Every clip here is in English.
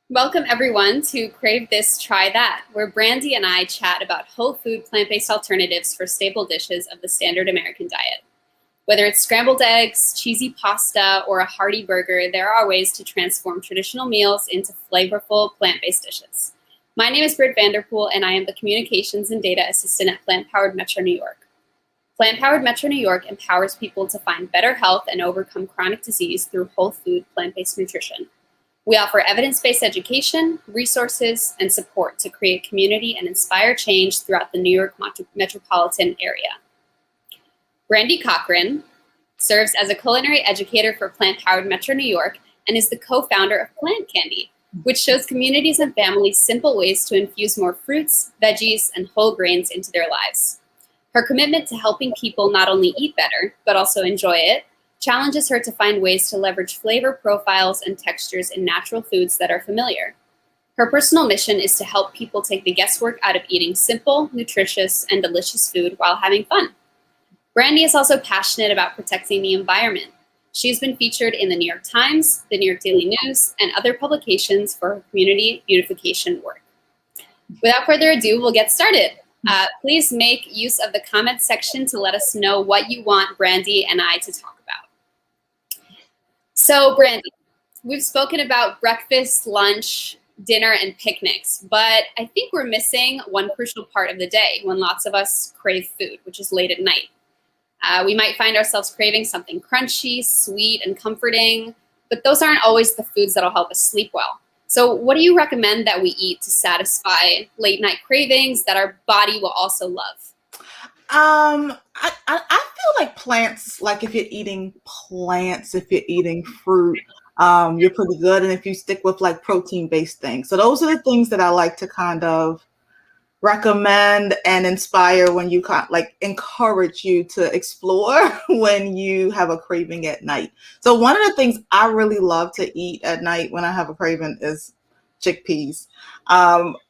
Welcome everyone to Crave This, Try That, where Brandy and I chat about whole food plant-based alternatives for staple dishes of the standard American diet. Whether it's scrambled eggs, cheesy pasta, or a hearty burger, there are ways to transform traditional meals into flavorful plant-based dishes. My name is Britt Vanderpool, and I am the Communications and Data Assistant at Plant-Powered Metro New York. Plant-Powered Metro New York empowers people to find better health and overcome chronic disease through whole food plant-based nutrition. We offer evidence-based education, resources, and support to create community and inspire change throughout the New York metropolitan area. Brandy Cochran serves as a culinary educator for Plant-Powered Metro New York and is the co-founder of Plant Candy, which shows communities and families simple ways to infuse more fruits, veggies, and whole grains into their lives. Her commitment to helping people not only eat better, but also enjoy it, challenges her to find ways to leverage flavor profiles and textures in natural foods that are familiar. Her personal mission is to help people take the guesswork out of eating simple, nutritious, and delicious food while having fun. Brandy is also passionate about protecting the environment. She's been featured in the New York Times, the New York Daily News, and other publications for her community beautification work. Without further ado, we'll get started. Please make use of the comments section to let us know what you want Brandy and I to talk about. So, Brandy, we've spoken about breakfast, lunch, dinner, and picnics, but I think we're missing one crucial part of the day when lots of us crave food, which is late at night. We might find ourselves craving something crunchy, sweet, and comforting, but those aren't always the foods that'll help us sleep well. So what do you recommend that we eat to satisfy late night cravings that our body will also love? I feel like plants, like if you're eating plants, if you're eating fruit, you're pretty good. And if you stick with like protein-based things. So those are the things that I like to kind of recommend and inspire when you encourage you to explore when you have a craving at night. So one of the things I really love to eat at night when I have a craving is chickpeas.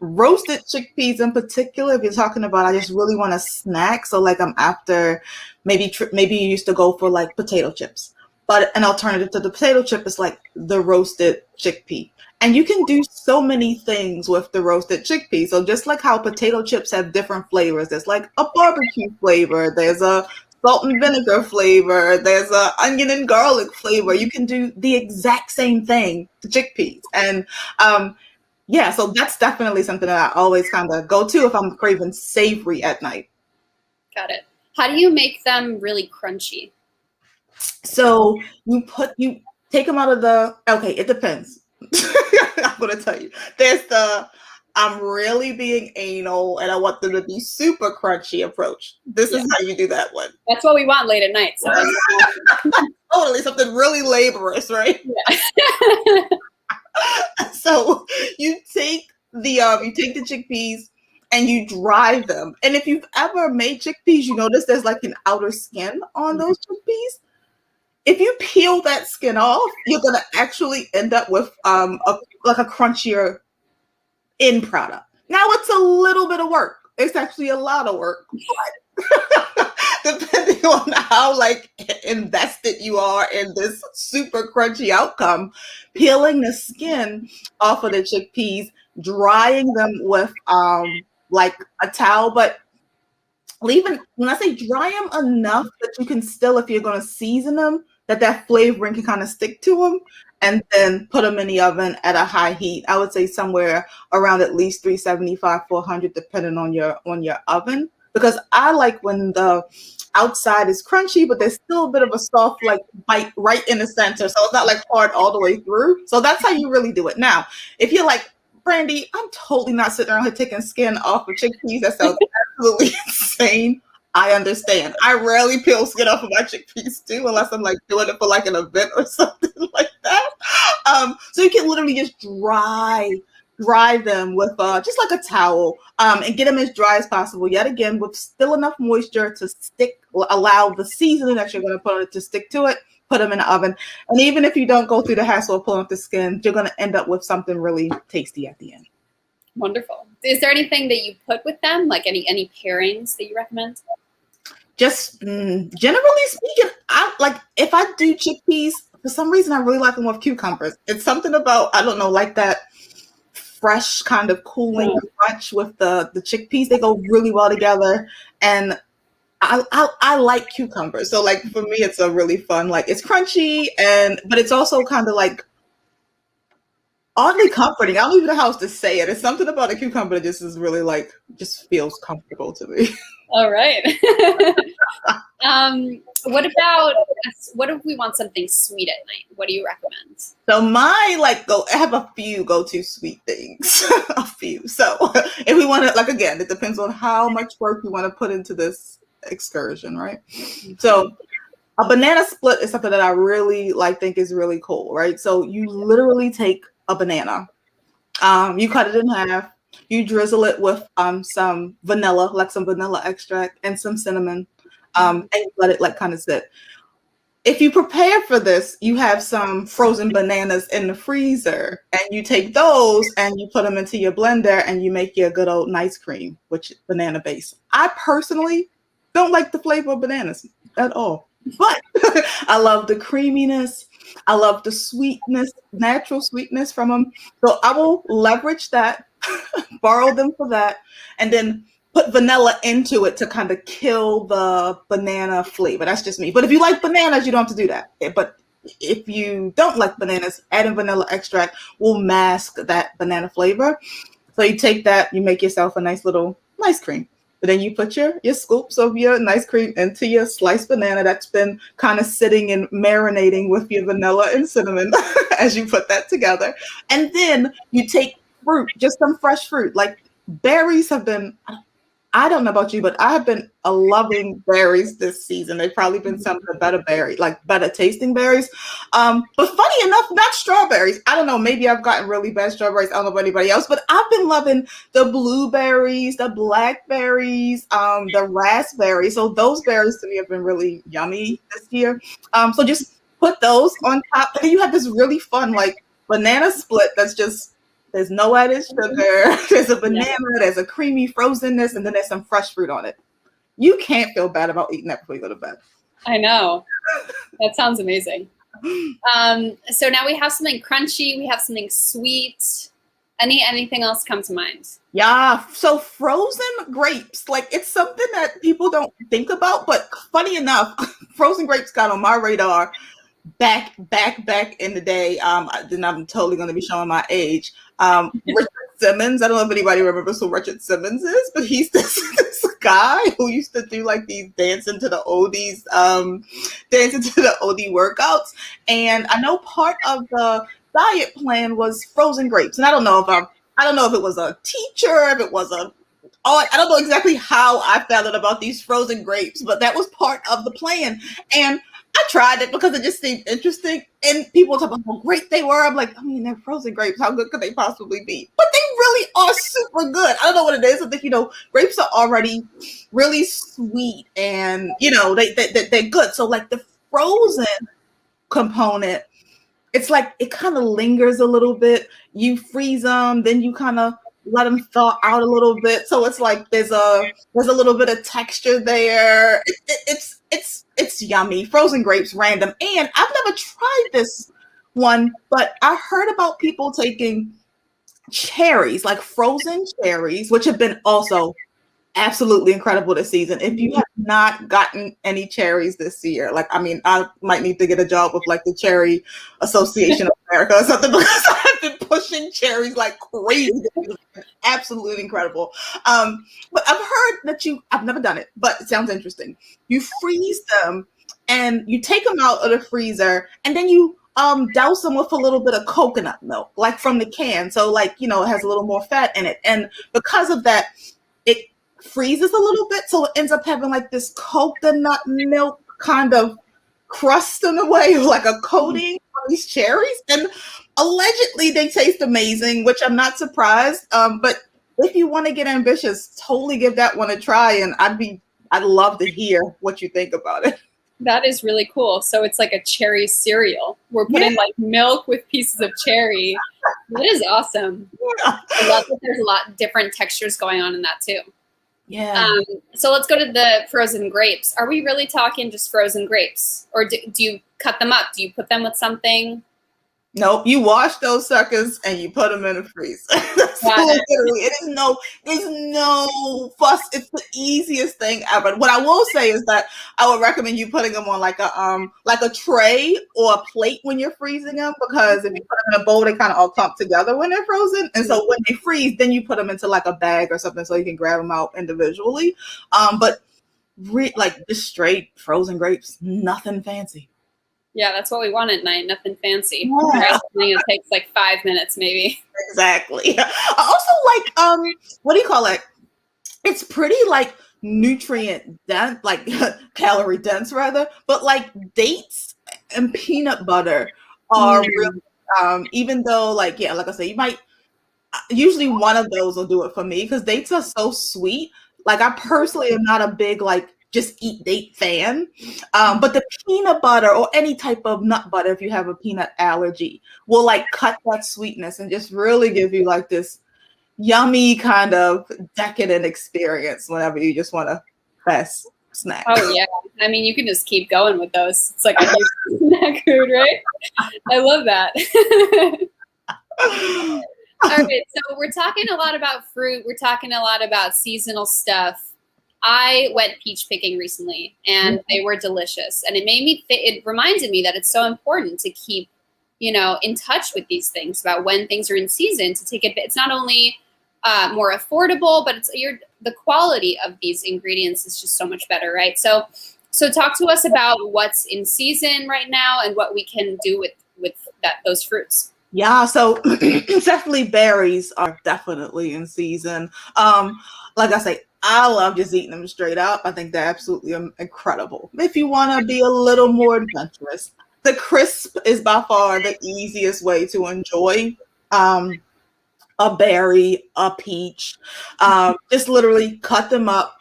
Roasted chickpeas in particular, if you're talking about, I just really want a snack. So like I'm after, maybe you used to go for like potato chips, but an alternative to the potato chip is like the roasted chickpea. And you can do so many things with the roasted chickpea. So just like how potato chips have different flavors, there's like a barbecue flavor, there's a salt and vinegar flavor, there's a onion and garlic flavor. You can do the exact same thing to chickpeas. And yeah, so that's definitely something that I always kind of go to if I'm craving savory at night. Got it. How do you make them really crunchy? So you take them out of it depends. I'm going to tell you. There's I'm really being anal and I want them to be super crunchy approach. This is how you do that one. That's what we want late at night. So totally, something really laborious, right? Yeah. So you take the chickpeas and you dry them. And if you've ever made chickpeas, you notice there's like an outer skin on those chickpeas. If you peel that skin off, you're going to actually end up with a crunchier end product. Now it's a little bit of work. It's actually a lot of work, but depending on how invested you are in this super crunchy outcome, peeling the skin off of the chickpeas, drying them with like a towel, but when I say dry them enough that you can still, if you're going to season them, that flavoring can kind of stick to them, and then put them in the oven at a high heat. I would say somewhere around at least 375, 400, depending on your oven, because I like when the outside is crunchy, but there's still a bit of a soft bite right in the center, so it's not like hard all the way through. So that's how you really do it. Now, if you're like, Brandy, I'm totally not sitting around here taking skin off of chickpeas. That sounds absolutely insane. I understand. I rarely peel skin off of my chickpeas too, unless I'm like doing it for like an event or something like that. So you can literally just dry them with just like a towel, and get them as dry as possible. Yet again, with still enough moisture to allow the seasoning that you're going to put on it to stick to it. Put them in the oven. And even if you don't go through the hassle of pulling off the skin, you're going to end up with something really tasty at the end. Wonderful. Is there anything that you put with them, like any pairings that you recommend? Just generally speaking, I like if I do chickpeas, for some reason I really like them with cucumbers. It's something about, I don't know, like that fresh kind of cooling crunch with the chickpeas. They go really well together. And I like cucumbers. So like for me it's a really fun, like it's crunchy but it's also kind of like oddly comforting. I don't even know how else to say it. It's something about a cucumber that just is really like, just feels comfortable to me. All right. What if we want something sweet at night? What do you recommend? So I have a few go-to sweet things. A few. So if we want to, like, again, it depends on how much work you want to put into this excursion, right? So a banana split is something that I really think is really cool, right? So you literally take a banana, you cut it in half, you drizzle it with some vanilla, like some vanilla extract and some cinnamon, and you let it like kind of sit. If you prepare for this, you have some frozen bananas in the freezer, and you take those and you put them into your blender and you make your good old nice cream, which is banana based. I personally don't like the flavor of bananas at all, but I love the creaminess. I love the sweetness, natural sweetness from them. So I will leverage that, borrow them for that, and then put vanilla into it to kind of kill the banana flavor. That's just me. But if you like bananas, you don't have to do that. But if you don't like bananas, adding vanilla extract will mask that banana flavor. So you take that, you make yourself a nice little ice cream. But then you put your scoops of your nice cream into your sliced banana that's been kind of sitting and marinating with your vanilla and cinnamon as you put that together. And then you take fruit, just some fresh fruit. Like berries have been, I don't know about you, but I have been loving berries this season. They've probably been some of the better tasting berries. But funny enough, not strawberries. I don't know, maybe I've gotten really bad strawberries. I don't know about anybody else, but I've been loving the blueberries, the blackberries, the raspberries. So those berries to me have been really yummy this year. So just put those on top. And then you have this really fun, like banana split that's just, there's no added sugar. There's a banana. There's a creamy frozenness, and then there's some fresh fruit on it. You can't feel bad about eating that before you go to bed. I know. That sounds amazing. So now we have something crunchy. We have something sweet. Anything else come to mind? Yeah. So frozen grapes, like it's something that people don't think about, but funny enough, frozen grapes got on my radar back in the day. Then I'm totally going to be showing my age. Richard Simmons. I don't know if anybody remembers who Richard Simmons is, but he's this guy who used to do like these dancing to the oldies workouts. And I know part of the diet plan was frozen grapes. And I don't know if it was a teacher, if it was I don't know exactly how I found out about these frozen grapes, but that was part of the plan. And I tried it because it just seemed interesting, and people talk about how great they were. I'm like, I mean, they're frozen grapes. How good could they possibly be? But they really are super good. I don't know what it is. I think, grapes are already really sweet, and, they're good. So, like, the frozen component, it's like it kind of lingers a little bit. You freeze them, then you kind of let them thaw out a little bit. So it's like there's a little bit of texture there. It's yummy. Frozen grapes, random. And I've never tried this one, but I heard about people taking cherries, like frozen cherries, which have been also absolutely incredible this season. If you have not gotten any cherries this year, like, I mean, I might need to get a job with like the Cherry Association of America or something, because I've been pushing cherries like crazy. Absolutely incredible. But I've heard that I've never done it, but it sounds interesting. You freeze them and you take them out of the freezer, and then you douse them with a little bit of coconut milk, like from the can. So like, it has a little more fat in it. And because of that, it freezes a little bit. So it ends up having like this coconut milk kind of crust in a way, like a coating on these cherries. And allegedly they taste amazing, which I'm not surprised. But if you want to get ambitious, totally give that one a try. And I'd love to hear what you think about it. That is really cool. So it's like a cherry cereal. We're putting like milk with pieces of cherry. That is awesome. Yeah. I love that there's a lot different textures going on in that too. Yeah. So let's go to the frozen grapes. Are we really talking just frozen grapes? Or do you cut them up? Do you put them with something? Nope, you wash those suckers and you put them in the freezer. Literally, it's no fuss. It's the easiest thing ever. What I will say is that I would recommend you putting them on like a tray or a plate when you're freezing them, because if you put them in a bowl, they kind of all clump together when they're frozen. And so when they freeze, then you put them into like a bag or something so you can grab them out individually. But like just straight frozen grapes, nothing fancy. Yeah, that's what we want at night. Nothing fancy. Yeah. It takes like 5 minutes, maybe. Exactly. I also like what do you call it? It's pretty like nutrient dense, like calorie dense rather. But like dates and peanut butter are really, even though like like I say, you might usually one of those will do it for me because dates are so sweet. Like I personally am not a big like just eat date fan. But the peanut butter or any type of nut butter, if you have a peanut allergy, will like cut that sweetness and just really give you like this yummy kind of decadent experience whenever you just want a fast snack. Oh yeah. I mean, you can just keep going with those. It's like a huge snack food, right? I love that. All right. So we're talking a lot about fruit. We're talking a lot about seasonal stuff. I went peach picking recently and they were delicious, and it reminded me that it's so important to keep, in touch with these things about when things are in season to take it. It's not only more affordable, but the quality of these ingredients is just so much better, right? So talk to us about what's in season right now and what we can do with those fruits. Yeah, so definitely berries are definitely in season. Like I say, I love just eating them straight up. I think they're absolutely incredible. If you want to be a little more adventurous, the crisp is by far the easiest way to enjoy a berry, a peach. Just literally cut them up.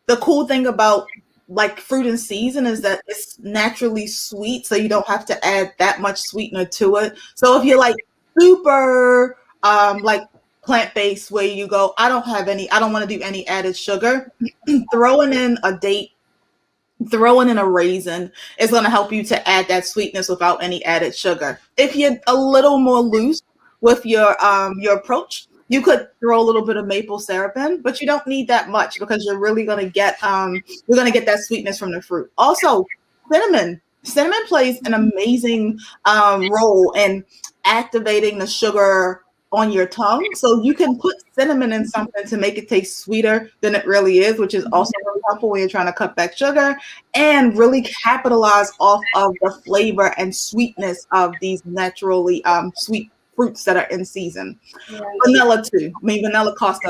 The cool thing about like fruit in season is that it's naturally sweet, so you don't have to add that much sweetener to it. So if you're like super like plant-based, where you go, I don't want to do any added sugar, throwing in a date, throwing in a raisin is going to help you to add that without any added sugar. If you're a little more loose with your approach, you could throw a little bit of maple syrup in, but you don't need that much because you're really going to get that sweetness from the fruit. Also, cinnamon plays an amazing role in activating the sugar on your tongue. So you can put cinnamon in something to make it taste sweeter than it really is, which is also really helpful when you're trying to cut back sugar and really capitalize off of the flavor and sweetness of these naturally sweet fruits that are in season. Yeah. Vanilla too. I mean, vanilla costs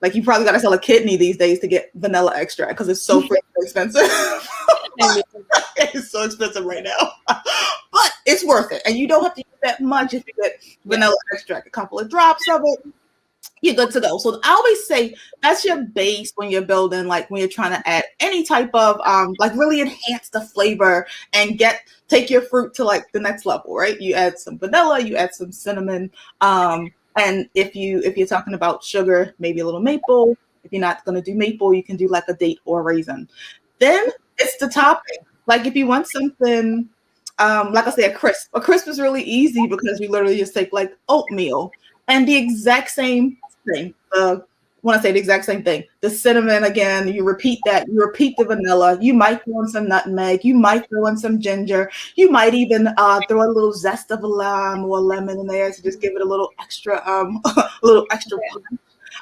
like you probably got to sell a kidney these days to get vanilla extract because it's so freaking expensive. It's so expensive right now, but it's worth it. And you don't have to use that much if you get vanilla extract, a couple of drops of it, you're good to go. So I always say that's your base when you're building, like when you're trying to add any type of like really enhance the flavor and take your fruit to like the next level, right? You add some vanilla, you add some cinnamon, and if you're talking about sugar, maybe a little maple. If you're not going to do maple, you can do like a date or a raisin. Then it's the topping. Like if you want something, like I say, a crisp. A crisp is really easy because you literally just take like oatmeal and the exact same thing. When I say the exact same thing, the cinnamon again, you repeat that. You repeat the vanilla. You might throw in some nutmeg. You might throw in some ginger. You might even throw a little zest of a lime or a lemon in there to just give it a little extra,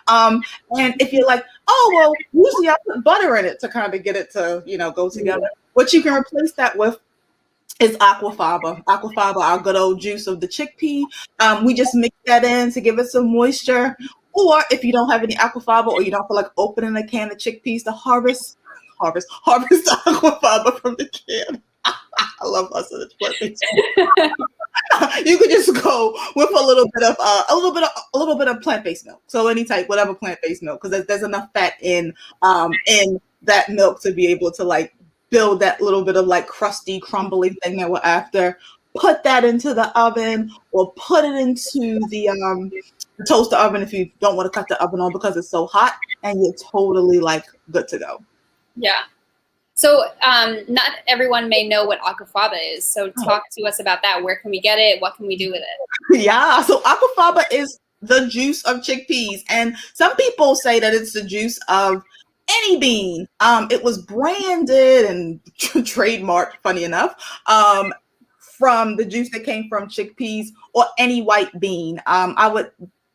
And if you're like, oh well, usually I put butter in it to kind of get it to go together. What you can replace that with is Aquafaba. Aquafaba, our good old juice of the chickpea. We just mix that in to give it some moisture. Or if you don't have any Aquafaba or you don't feel like opening a can of chickpeas to harvest the Aquafaba from the can. I love us in the You could just go with a little bit of plant-based milk. So any type, whatever plant-based milk, because there's enough fat in that milk to be able to like build that little bit of like crusty, crumbly thing that we're after. Put that into the oven or put it into the toaster oven if you don't want to cut the oven on because it's so hot, and you're totally like good to go. Yeah. So not everyone may know what Aquafaba is. So talk to us about that. Where can we get it? What can we do with it? Yeah. So Aquafaba is the juice of chickpeas. And some people say that it's the juice of any bean. It was branded and trademarked, funny enough, from the juice that came from chickpeas or any white bean. I would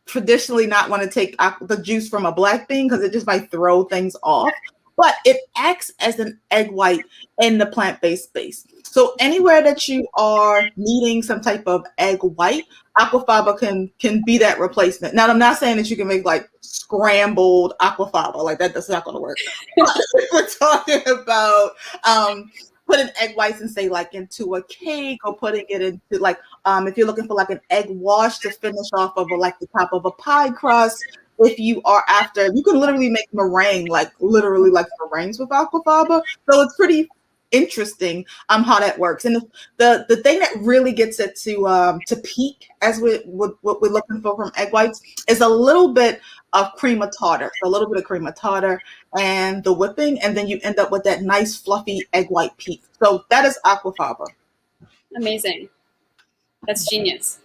traditionally not want to take the juice from a black bean because it just might throw things off. But it acts as an egg white in the plant-based space. So anywhere that you are needing some type of egg white, Aquafaba can be that replacement. Now, I'm not saying that you can make like scrambled Aquafaba, like that's not going to work. We're talking about putting egg whites and say like into a cake, or putting it into like if you're looking for like an egg wash to finish off of like the top of a pie crust. If you are after, you can literally make meringue, like literally like meringues with Aquafaba. So it's pretty interesting how that works. And the thing that really gets it to peak as what we're looking for from egg whites is a little bit of cream of tartar. So a little bit of cream of tartar and the whipping, and then you end up with that nice fluffy egg white peak. So that is Aquafaba. Amazing. That's genius.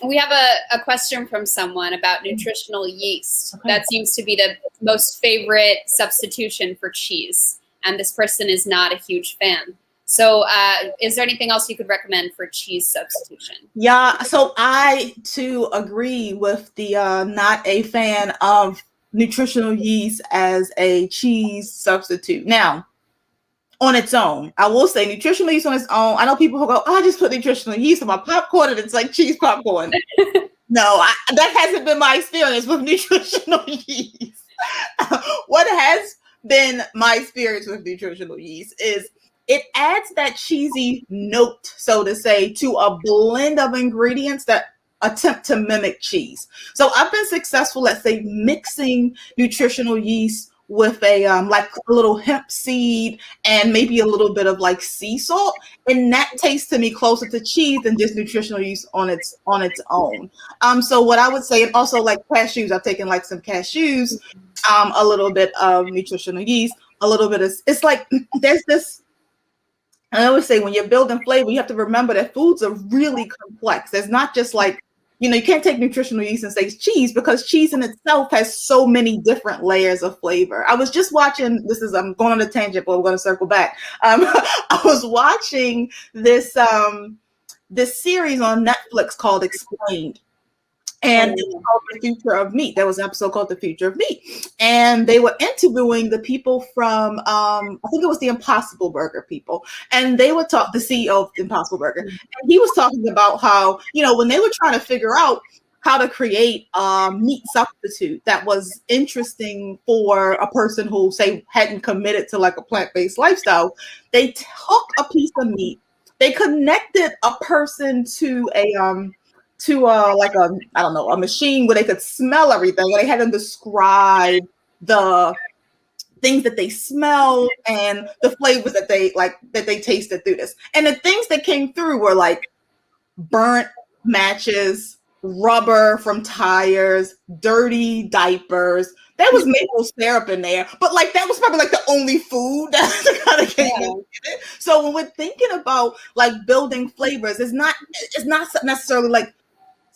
We have a question from someone about nutritional yeast. Okay. That seems to be the most favorite substitution for cheese. And this person is not a huge fan. So is there anything else you could recommend for cheese substitution? Yeah, so I too agree with the not a fan of nutritional yeast as a cheese substitute. Now, on its own, I will say nutritional yeast on its own. I know people who go, oh, I just put nutritional yeast on my popcorn and it's like cheese popcorn. No, that hasn't been my experience with nutritional yeast. What has been my experience with nutritional yeast is it adds that cheesy note, so to say, to a blend of ingredients that attempt to mimic cheese. So I've been successful at, say, mixing nutritional yeast with a like a little hemp seed and maybe a little bit of like sea salt, and that tastes to me closer to cheese than just nutritional yeast on its own. So what I would say, and also like cashews, I've taken like some cashews, a little bit of nutritional yeast, a little bit of, it's like there's this, I always say when you're building flavor, you have to remember that foods are really complex. There's not just like, you know, you can't take nutritional yeast and say it's cheese, because cheese in itself has so many different layers of flavor. I was just watching, I'm going on a tangent, but we're going to circle back. I was watching this series on Netflix called Explained. And it was called The Future of Meat. There was an episode called The Future of Meat. And they were interviewing the people from, I think it was the Impossible Burger people. And they would talk, the CEO of Impossible Burger. And he was talking about how, you know, when they were trying to figure out how to create a meat substitute that was interesting for a person who, say, hadn't committed to like a plant-based lifestyle, they took a piece of meat, they connected a person to like a, I don't know, a machine where they could smell everything, and they had them describe the things that they smelled and the flavors that they tasted through this. And the things that came through were like burnt matches, rubber from tires, dirty diapers. There was maple syrup in there, but like that was probably like the only food that kind of came in it. So when we're thinking about like building flavors, it's not necessarily like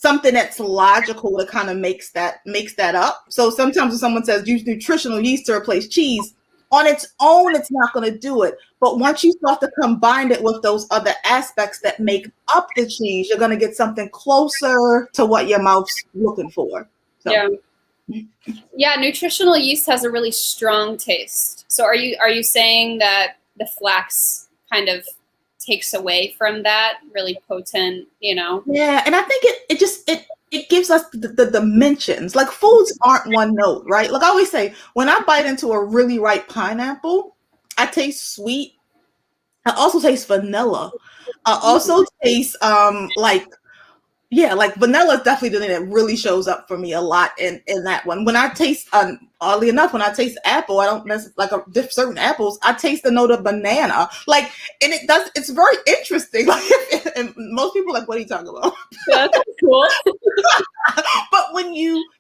something that's logical that kind of makes that up. So sometimes when someone says use nutritional yeast to replace cheese, on its own, it's not going to do it. But once you start to combine it with those other aspects that make up the cheese, you're going to get something closer to what your mouth's looking for. So. Yeah, nutritional yeast has a really strong taste. So are you saying that the flax kind of takes away from that really potent, you know? Yeah, and I think it gives us the dimensions. Like foods aren't one note, right? Like I always say, when I bite into a really ripe pineapple, I taste sweet. I also taste vanilla. I also taste like vanilla is definitely the thing that really shows up for me a lot in that one. When I taste oddly enough, when I taste apple, I don't necessarily like certain apples. I taste the note of banana, like, and it does. It's very interesting. Like, and most people are like, "What are you talking about?" Yeah, that's cool. But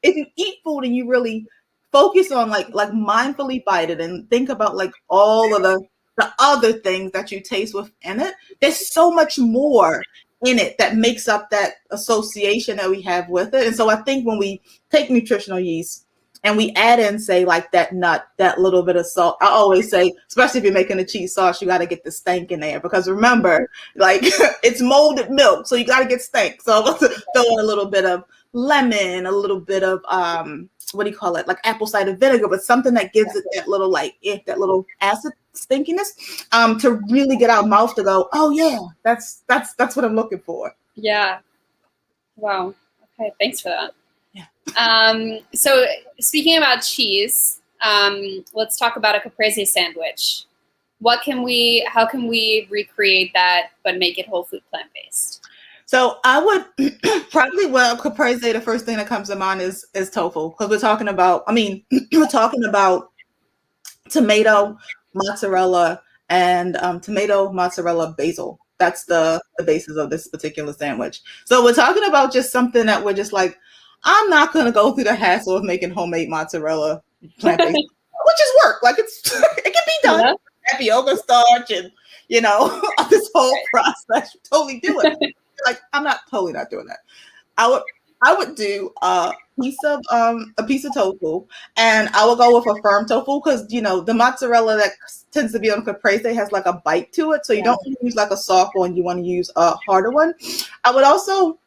if you eat food and you really focus on like mindfully bite it and think about like all of the other things that you taste within it, there's so much more in it that makes up that association that we have with it. And so I think when we take nutritional yeast and we add in, say, like that nut, that little bit of salt, I always say, especially if you're making a cheese sauce, you got to get the stank in there, because remember, like, it's molded milk, so you got to get stank. So I'm going to throw in a little bit of lemon, a little bit of what do you call it, like apple cider vinegar, but something that gives it that little that little acid stinkiness, to really get our mouth to go, oh yeah, that's what I'm looking for. Yeah. Wow. Okay, thanks for that. Yeah. So speaking about cheese, let's talk about a Caprese sandwich. How can we recreate that but make it whole food plant-based? So I would probably, well, Caprese, the first thing that comes to mind is tofu, because we're talking about tomato, mozzarella, and tomato, mozzarella, basil. That's the basis of this particular sandwich. So we're talking about just something that we're just like, I'm not going to go through the hassle of making homemade mozzarella plant-based, which is work. Like, it can be done. Yeah. Tapioca starch and, this whole process. Totally do it. Like, I'm totally not doing that. I would do a piece of tofu, and I will go with a firm tofu, because the mozzarella that tends to be on Caprese has like a bite to it, so you don't want to use like a soft one. You want to use a harder one. I would also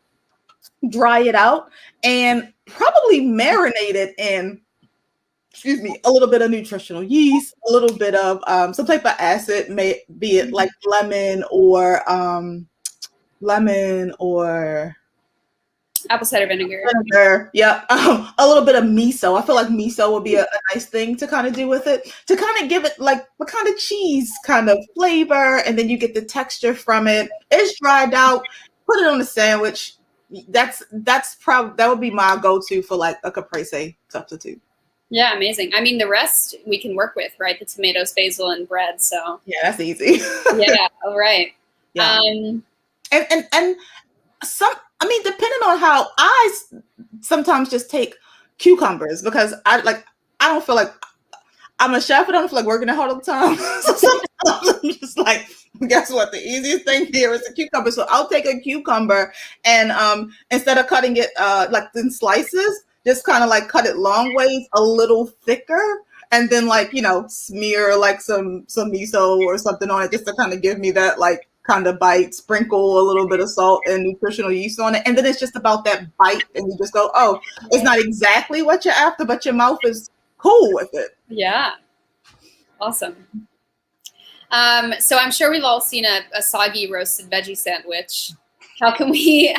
dry it out and probably marinate it in, a little bit of nutritional yeast, a little bit of some type of acid, be it like lemon or apple cider vinegar. Yeah. A little bit of miso. I feel like miso would be a nice thing to kind of do with it, to kind of give it like a kind of cheese kind of flavor, and then you get the texture from it. It's dried out. Put it on a sandwich. That would be my go-to for like a Caprese substitute. Yeah, amazing. I mean, the rest we can work with, right? The tomatoes, basil, and bread. So yeah, that's easy. Yeah. All right. Yeah. And depending on how, I sometimes just take cucumbers, because I don't feel like I'm a chef, but I don't feel like working that hard all the time. So sometimes I'm just like, guess what? The easiest thing here is a cucumber. So I'll take a cucumber and instead of cutting it like in slices, just kind of like cut it long ways, a little thicker, and then smear like some miso or something on it, just to kind of give me that like kind of bite, sprinkle a little bit of salt and nutritional yeast on it. And then it's just about that bite, and you just go, oh, it's not exactly what you're after, but your mouth is cool with it. Yeah. Awesome. So I'm sure we've all seen a soggy roasted veggie sandwich. How can we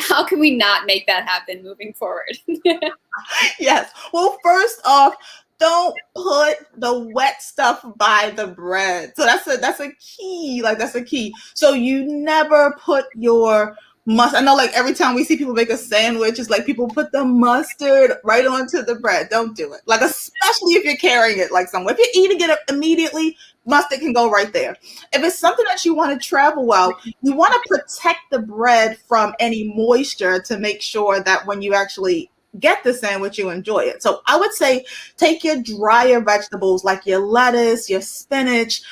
not make that happen moving forward? Yes. Well, first off, don't put the wet stuff by the bread. So that's a key. Like, that's a key. So you never put your mustard. I know, like, every time we see people make a sandwich, it's like people put the mustard right onto the bread. Don't do it. Like, especially if you're carrying it like somewhere. If you're eating it immediately, mustard can go right there. If it's something that you want to travel well, you want to protect the bread from any moisture to make sure that when you actually get the sandwich, you enjoy it. So I would say take your drier vegetables like your lettuce, your spinach,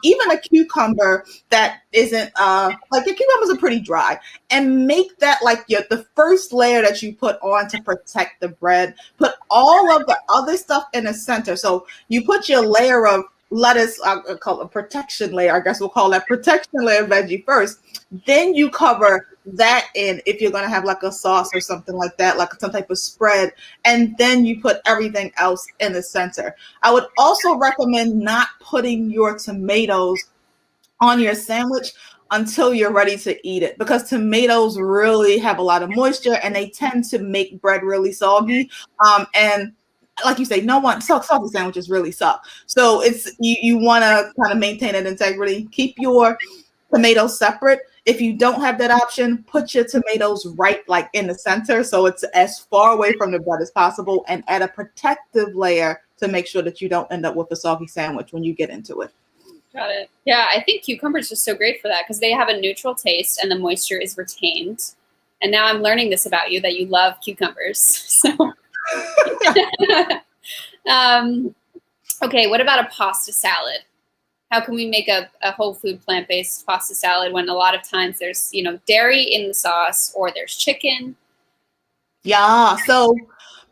even a cucumber that isn't like, your cucumbers are pretty dry, and make that like the first layer that you put on to protect the bread. Put all of the other stuff in the center. So you put your layer of lettuce, I'll call it a protection layer. I guess we'll call that protection layer veggie first. Then you cover that in, if you're going to have like a sauce or something like that, like some type of spread, and then you put everything else in the center. I would also recommend not putting your tomatoes on your sandwich until you're ready to eat it, because tomatoes really have a lot of moisture and they tend to make bread really soggy. And like you say, soggy sandwiches really suck. So it's you want to kind of maintain that integrity. Keep your tomatoes separate. If you don't have that option, put your tomatoes right like in the center, so it's as far away from the bread as possible, and add a protective layer to make sure that you don't end up with a soggy sandwich when you get into it. Got it. Yeah, I think cucumbers are so great for that because they have a neutral taste and the moisture is retained. And now I'm learning this about you, that you love cucumbers. So, okay, what about a pasta salad? How can we make a whole food plant-based pasta salad when a lot of times there's, dairy in the sauce or there's chicken? Yeah, so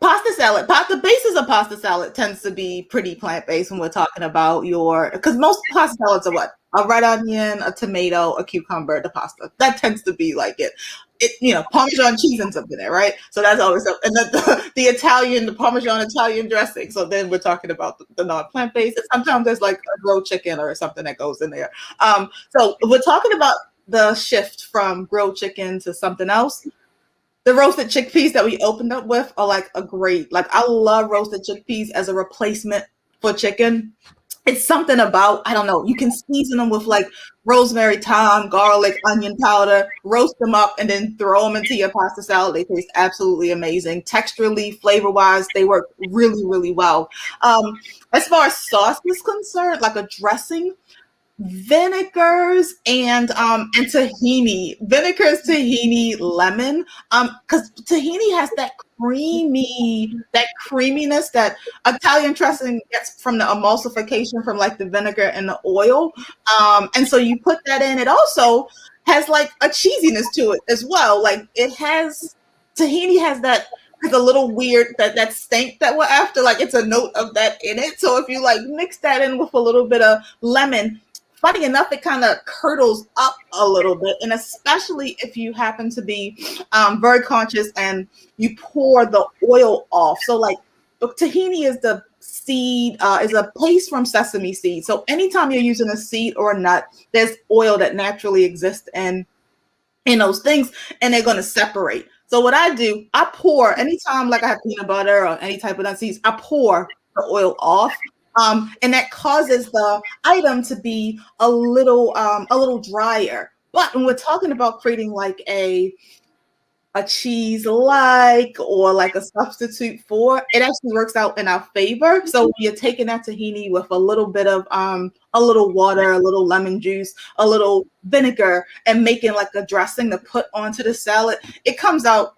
pasta salad, the basis of pasta salad tends to be pretty plant-based when we're talking about because most pasta salads are what? A red onion, a tomato, a cucumber, the pasta. That tends to be like it. Parmesan cheese ends up in there, right? So that's always up. And then the Parmesan Italian dressing. So then we're talking about the non-plant-based. And sometimes there's like a grilled chicken or something that goes in there. So we're talking about the shift from grilled chicken to something else. The roasted chickpeas that we opened up with are like I love roasted chickpeas as a replacement for chicken. It's something about, I don't know, you can season them with like rosemary, thyme, garlic, onion powder, roast them up, and then throw them into your pasta salad. They taste absolutely amazing. Texturally, flavor-wise, they work really, really well. As far as sauce is concerned, like a dressing, vinegars and tahini, lemon, because tahini has that creaminess that Italian dressing gets from the emulsification from like the vinegar and the oil, and so you put that in. It also has like a cheesiness to it as well. Like tahini has that like a little weird that stank that we're after, like it's a note of that in it. So if you like mix that in with a little bit of lemon, funny enough, it kind of curdles up a little bit, and especially if you happen to be very conscious and you pour the oil off. So like tahini is the seed, is a paste from sesame seed. So anytime you're using a seed or a nut, there's oil that naturally exists in those things, and they're going to separate. So what I do, I pour, anytime like I have peanut butter or any type of nut seeds, I pour the oil off. And that causes the item to be a little drier. But when we're talking about creating like a cheese-like or like a substitute for, it actually works out in our favor. So you're taking that tahini with a little bit of a little water, a little lemon juice, a little vinegar, and making like a dressing to put onto the salad. It comes out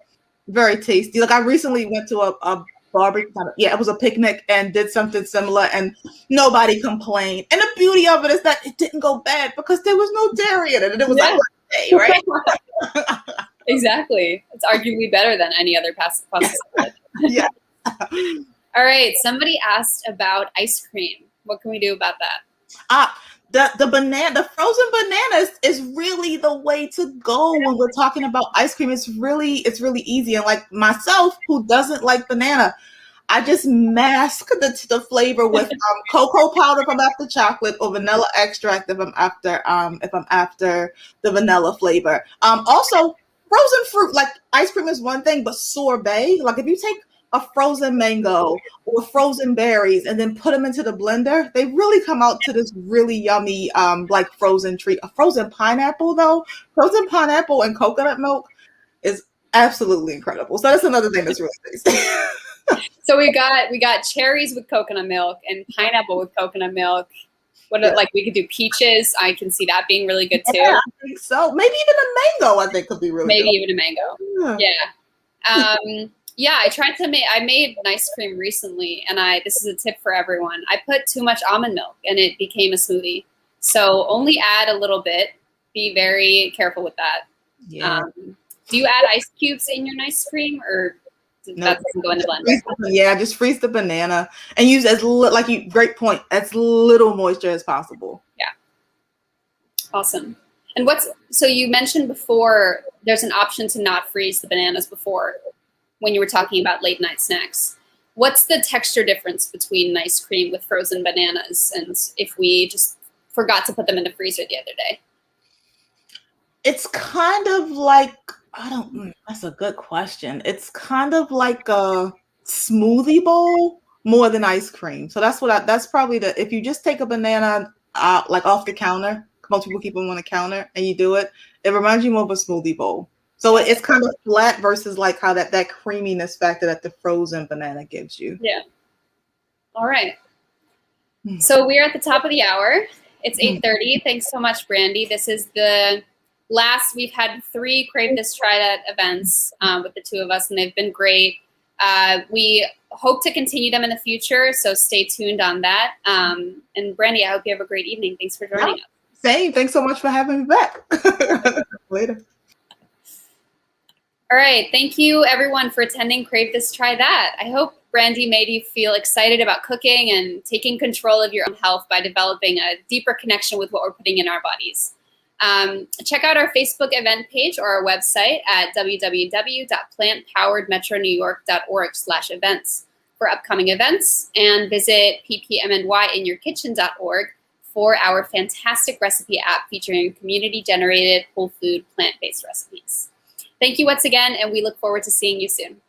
very tasty. Like I recently went to a barbecue, it was a picnic, and did something similar, and nobody complained. And the beauty of it is that it didn't go bad because there was no dairy in it, and it was like day, right? Exactly. It's arguably better than any other pasta salad. Yeah. All right. Somebody asked about ice cream. What can we do about that? The frozen banana is really the way to go when we're talking about ice cream. It's really easy. And like myself, who doesn't like banana, I just mask the flavor with cocoa powder if I'm after chocolate, or vanilla extract if I'm after the vanilla flavor. Also, frozen fruit, like ice cream is one thing, but sorbet, like if you take a frozen mango or frozen berries and then put them into the blender, they really come out to this really yummy like frozen treat. A frozen pineapple and coconut milk is absolutely incredible. So that's another thing that's really tasty. So we got cherries with coconut milk and pineapple with coconut milk. Like we could do peaches. I can see that being really good too. Yeah, I think so. Maybe even a mango, I think, could be really good. Maybe even a mango. Yeah. Yeah, I made an ice cream recently, and this is a tip for everyone. I put too much almond milk and it became a smoothie. So only add a little bit. Be very careful with that. Yeah. Do you add ice cubes in your ice cream, or that doesn't go in the blender? Yeah, just freeze the banana and use great point, as little moisture as possible. Yeah. Awesome. And so you mentioned before there's an option to not freeze the bananas before, when you were talking about late night snacks. What's the texture difference between an ice cream with frozen bananas and if we just forgot to put them in the freezer the other day? It's kind of like, that's a good question. It's kind of like a smoothie bowl more than ice cream. So that's probably if you just take a banana like off the counter, most people keep them on the counter, and you do it, it reminds you more of a smoothie bowl. So it's kind of flat versus like how that creaminess factor that the frozen banana gives you. Yeah. All right. So we are at the top of the hour. It's 8:30. Thanks so much, Brandy. This is the last. We've had 3 Crave This, Try That events with the 2 of us, and they've been great. We hope to continue them in the future, so stay tuned on that. And Brandy, I hope you have a great evening. Thanks for joining us. Same. Thanks so much for having me back. Later. All right. Thank you, everyone, for attending Crave This, Try That. I hope Brandy made you feel excited about cooking and taking control of your own health by developing a deeper connection with what we're putting in our bodies. Check out our Facebook event page or our website at www.plantpoweredmetronewyork.org/events for upcoming events, and visit ppmnyinyourkitchen.org for our fantastic recipe app featuring community-generated, whole food, plant-based recipes. Thank you once again, and we look forward to seeing you soon.